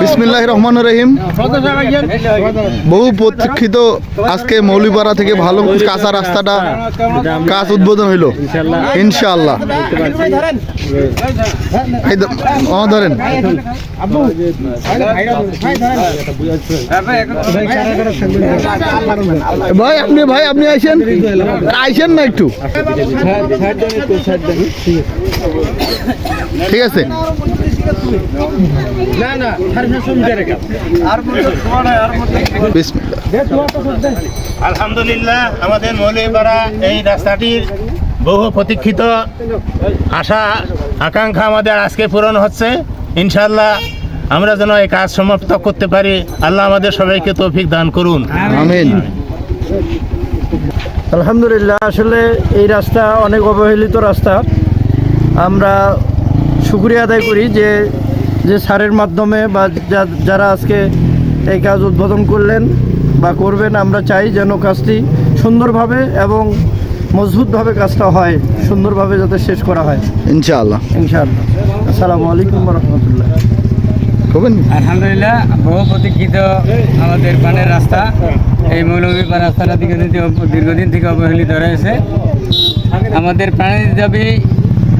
বিসমিল্লাহির রহমানির রহিম। বহু প্রতীক্ষিত আজকে মৌলিপাড়া থেকে ভালো কাঁচা রাস্তাটা কাজ উদ্বোধন হইল ইনশাআল্লাহ। ধরেন ভাই আপনি আইসেন না একটু, ঠিক আছে। আলহামদুলিল্লাহ, আমাদের মৌলভীপাড়া এই রাস্তাটির বহু প্রতীক্ষিত আশা আকাঙ্ক্ষা আমাদের আজকে পূরণ হচ্ছে ইনশাআল্লাহ। আমরা যেন এই কাজ সমাপ্ত করতে পারি, আল্লাহ আমাদের সবাইকে তৌফিক দান করুন, আমিন। আলহামদুলিল্লাহ, আসলে এই রাস্তা অনেক অবহেলিত রাস্তা। আমরা শুকরিয়া আদায় করি যে স্যারের মাধ্যমে বা যারা আজকে এই কাজ উদ্বোধন করলেন বা করবেন। আমরা চাই যেন কাজটি সুন্দরভাবে এবং মজবুতভাবে কাজটা হয়, সুন্দরভাবে যাতে শেষ করা হয় ইনশাআল্লাহ। আসসালামু আলাইকুম রহমতুল্লাহ। আলহামদুলিল্লাহ, বহু প্রতীক্ষিত আমাদের পানের রাস্তা, এই মৌলভীপাড়া রাস্তাটা দীর্ঘদিন থেকে অবহেলিত রয়েছে। আমাদের প্রাণের দাবি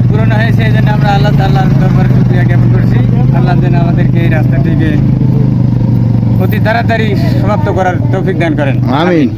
পূরণ হয়েছে, এই জন্য আমরা আল্লাহ তাআলার দরবারে শুকরিয়া জ্ঞাপন করছি। আল্লাহ যেন আমাদেরকে এই রাস্তাটিকে অতি তাড়াতাড়ি সমাপ্ত করার তৌফিক দান করেন, আমিন।